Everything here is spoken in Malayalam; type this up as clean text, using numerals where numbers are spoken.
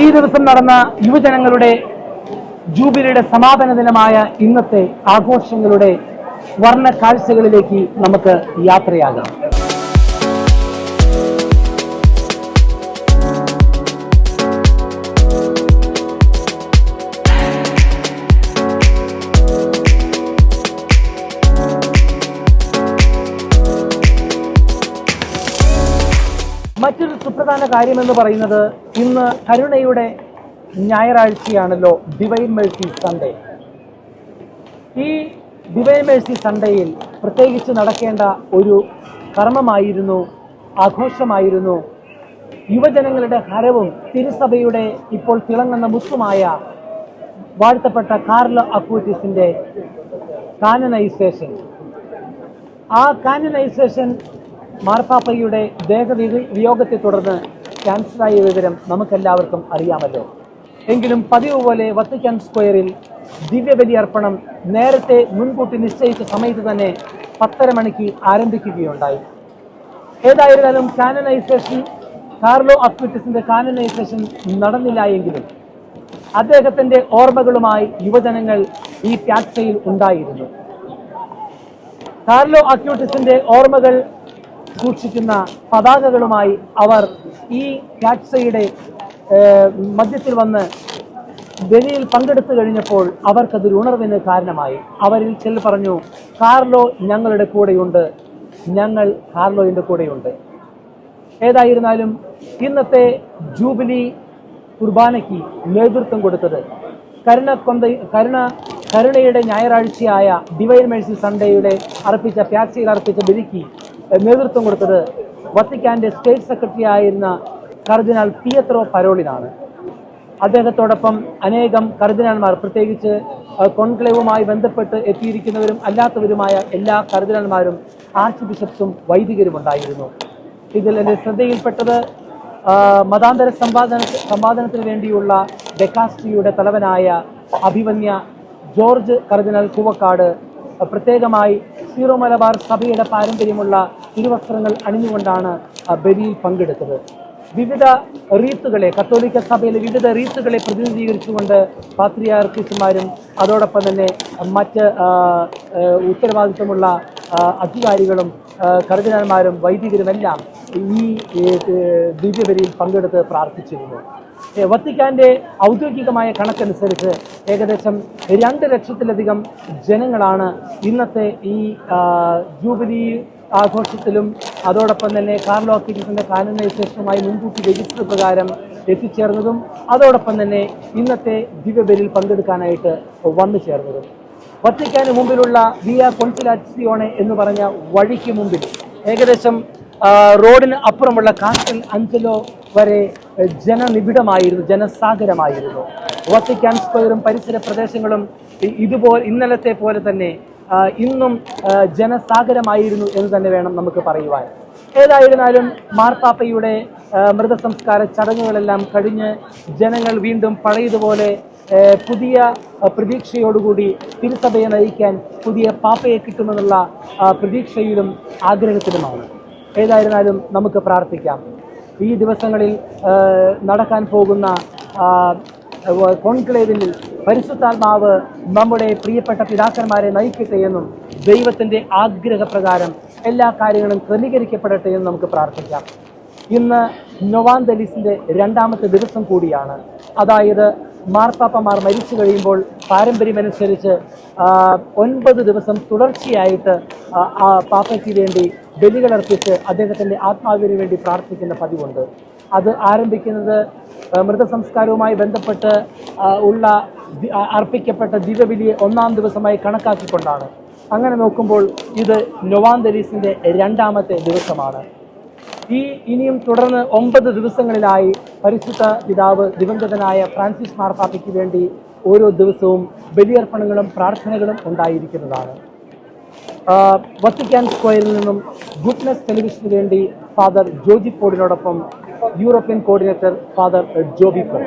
ഈ ദിവസം നടന്ന യുവജനങ്ങളുടെ ജൂബിലിയുടെ സമാപന ദിനമായ ഇന്നത്തെ ആഘോഷങ്ങളുടെ വർണ്ണ കാഴ്ചകളിലേക്ക് നമുക്ക് യാത്രയാകാം. മറ്റൊരു സുപ്രധാന കാര്യമെന്ന് പറയുന്നത് ഇന്ന് കരുണയുടെ ഞായറാഴ്ചയാണല്ലോ, ഡിവൈൻ മേഴ്സി സൺഡേ. ഈ ഡിവൈൻ മേഴ്സി സൺഡേയിൽ പ്രത്യേകിച്ച് നടക്കേണ്ട ഒരു കർമ്മമായിരുന്നു, ആഘോഷമായിരുന്നു യുവജനങ്ങളുടെ ഹരവും തിരുസഭയുടെ ഇപ്പോൾ തിളങ്ങുന്ന മുത്തുമായ വാഴ്ത്തപ്പെട്ട കാർലോ അക്യൂറ്റീസിന്റെ കാനനൈസേഷൻ. ആ കാനനൈസേഷൻ മാർപ്പാപ്പയുടെ ദേഹവിയോഗത്തെ തുടർന്ന് ക്യാൻസലായ വിവരം നമുക്കെല്ലാവർക്കും അറിയാമല്ലോ. എങ്കിലും പതിവ് പോലെ വത്തിക്കാൻ സ്ക്വയറിൽ ദിവ്യബലി അർപ്പണം നേരത്തെ മുൻകൂട്ടി നിശ്ചയിച്ച സമയത്ത് തന്നെ 10:30 മണിക്ക് ആരംഭിക്കുകയുണ്ടായി. ഏതായിരുന്നാലും കാനനൈസേഷൻ, കാർലോ അക്യൂറ്റീസിന്റെ കാനനൈസേഷൻ നടന്നില്ല എങ്കിലും അദ്ദേഹത്തിന്റെ ഓർമ്മകളുമായി യുവജനങ്ങൾ ഈ പ്യാസയിൽ ഉണ്ടായിരുന്നു. കാർലോ അക്യൂറ്റീസിന്റെ ഓർമ്മകൾ സൂക്ഷിക്കുന്ന പതാകകളുമായി അവർ ഈ പ്യാസയുടെ മധ്യത്തിൽ വന്ന് ബലിയിൽ പങ്കെടുത്തു കഴിഞ്ഞപ്പോൾ അവർക്കതൊരു ഉണർവിന് കാരണമായി. അവരിൽ ചിലർ പറഞ്ഞു, കാർലോ ഞങ്ങളുടെ കൂടെയുണ്ട്, ഞങ്ങൾ കാർലോയുടെ കൂടെയുണ്ട്. ഏതായിരുന്നാലും ഇന്നത്തെ ജൂബിലി കുർബാനയ്ക്ക് നേതൃത്വം കൊടുത്തത് കരുണയുടെ ഞായറാഴ്ചയായ ഡിവൈൻ മേഴ്സി സൺഡേയുടെ പ്യാസയിൽ അർപ്പിച്ച ബലിക്ക് നേതൃത്വം കൊടുത്തത് വത്തിക്കാന്റെ സ്റ്റേറ്റ് സെക്രട്ടറി ആയിരുന്ന കർദിനാൾ പിയത്രോ പരോളിനാണ്. അദ്ദേഹത്തോടൊപ്പം അനേകം കർദിനാൾമാർ, പ്രത്യേകിച്ച് കോൺക്ലേവുമായി ബന്ധപ്പെട്ട് എത്തിയിരിക്കുന്നവരും അല്ലാത്തവരുമായ എല്ലാ കർദിനാൾമാരും, ആർച്ച് ബിഷപ്സും വൈദികരും ഉണ്ടായിരുന്നു. ഇതിൽ എൻ്റെ ശ്രദ്ധയിൽപ്പെട്ടത് മതാന്തര സമ്പാദനത്തിന് വേണ്ടിയുള്ള ഡെക്കാസ്ട്രിയുടെ തലവനായ അഭിവന്യ ജോർജ് കർദിനാൾ കൂവക്കാട് പ്രത്യേകമായി സീറോ മലബാർ സഭയുടെ പാരമ്പര്യമുള്ള തിരുവസ്ത്രങ്ങൾ അണിഞ്ഞുകൊണ്ടാണ് ബലിയിൽ പങ്കെടുത്തത്. വിവിധ റീത്തുകളെ, കത്തോലിക്ക സഭയിലെ വിവിധ റീത്തുകളെ പ്രതിനിധീകരിച്ചുകൊണ്ട് പാത്രിയാർക്കീസുമാരും അതോടൊപ്പം തന്നെ മറ്റ് ഉത്തരവാദിത്വമുള്ള അധികാരികളും കർദിനാൾമാരും വൈദികരുമെല്ലാം ഈ ദിവ്യബലിയിൽ പങ്കെടുത്ത് പ്രാർത്ഥിച്ചിരുന്നു. വത്തിക്കാന്റെ ഔദ്യോഗികമായ കണക്കനുസരിച്ച് ഏകദേശം 2 ലക്ഷത്തിലധികം ജനങ്ങളാണ് ഇന്നത്തെ ഈ ജൂബിലി ആഘോഷത്തിലും അതോടൊപ്പം തന്നെ കാർലോ അക്യൂറ്റീസിന്റെ കാനനൈസേഷനുമായി മുൻകൂട്ടി രജിസ്റ്റർ പ്രകാരം എത്തിച്ചേർന്നതും അതോടൊപ്പം തന്നെ ഇന്നത്തെ ദിവ്യബലിയിൽ പങ്കെടുക്കാനായിട്ട് വന്നു ചേർന്നതും. വത്തിക്കാന് മുമ്പിലുള്ള വിയ കോൺസുലാസിയോണെ എന്ന് പറഞ്ഞ വഴിക്ക് മുമ്പിൽ ഏകദേശം റോഡിന് അപ്പുറമുള്ള കാസ്റ്റൽ അഞ്ചലോ വരെ ജനനിബിഡമായിരുന്നു, ജനസാഗരമായിരുന്നു. വത്തിക്കാൻ സ്ക്വയറും പരിസര പ്രദേശങ്ങളും ഇന്നലത്തെ പോലെ തന്നെ ഇന്നും ജനസാഗരമായിരുന്നു എന്ന് തന്നെ വേണം നമുക്ക് പറയുവാൻ. ഏതായിരുന്നാലും മാർപ്പാപ്പയുടെ മൃതസംസ്കാര ചടങ്ങുകളെല്ലാം കഴിഞ്ഞ് ജനങ്ങൾ വീണ്ടും പഴയതുപോലെ പുതിയ പ്രതീക്ഷയോടുകൂടി തിരുസഭയെ നയിക്കാൻ പുതിയ പാപ്പയെ കിട്ടുമെന്നുള്ള പ്രതീക്ഷയിലും ആഗ്രഹത്തിലുമാണ്. ഏതായിരുന്നാലും നമുക്ക് പ്രാർത്ഥിക്കാം. ഈ ദിവസങ്ങളിൽ നടക്കാൻ പോകുന്ന കോൺക്ലേവിൽ പരിശുദ്ധാത്മാവ് നമ്മുടെ പ്രിയപ്പെട്ട പിതാക്കന്മാരെ നയിക്കട്ടെ എന്നും ദൈവത്തിൻ്റെ ആഗ്രഹപ്രകാരം എല്ലാ കാര്യങ്ങളും ക്രമീകരിക്കപ്പെടട്ടെ എന്നും നമുക്ക് പ്രാർത്ഥിക്കാം. ഇന്ന് നൊവാന്തലിസിൻ്റെ 2ാമത്തെ ദിവസം കൂടിയാണ്. അതായത് മാർപ്പാപ്പമാർ മരിച്ചു കഴിയുമ്പോൾ പാരമ്പര്യമനുസരിച്ച് 9 ദിവസം തുടർച്ചയായിട്ട് പാപ്പയ്ക്ക് വേണ്ടി ബലികളർപ്പിച്ച് അദ്ദേഹത്തിൻ്റെ ആത്മാവിന് വേണ്ടി പ്രാർത്ഥിക്കുന്ന പതിവുണ്ട്. അത് ആരംഭിക്കുന്നത് മൃതസംസ്കാരവുമായി ബന്ധപ്പെട്ട് അർപ്പിക്കപ്പെട്ട ദിവ്യബലിയെ 1-ാം ദിവസമായി കണക്കാക്കിക്കൊണ്ടാണ്. അങ്ങനെ നോക്കുമ്പോൾ ഇത് നൊവാന്തലീസിൻ്റെ 2ാമത്തെ ദിവസമാണ്. ഇനിയും തുടർന്ന് 9 ദിവസങ്ങളിലായി പരിശുദ്ധ പിതാവ് ദിവംഗതനായ ഫ്രാൻസിസ് മാർപ്പാപ്പയ്ക്ക് വേണ്ടി ഓരോ ദിവസവും ബലിയർപ്പണങ്ങളും പ്രാർത്ഥനകളും ഉണ്ടായിരിക്കുന്നതാണ്. വത്തിക്കാൻ സ്ക്വയറിൽ നിന്നും ഗുഡ്നസ് ടെലിവിഷന് വേണ്ടി ഫാദർ ജോജി പോളിനോടൊപ്പം European coordinator father Joby Paul.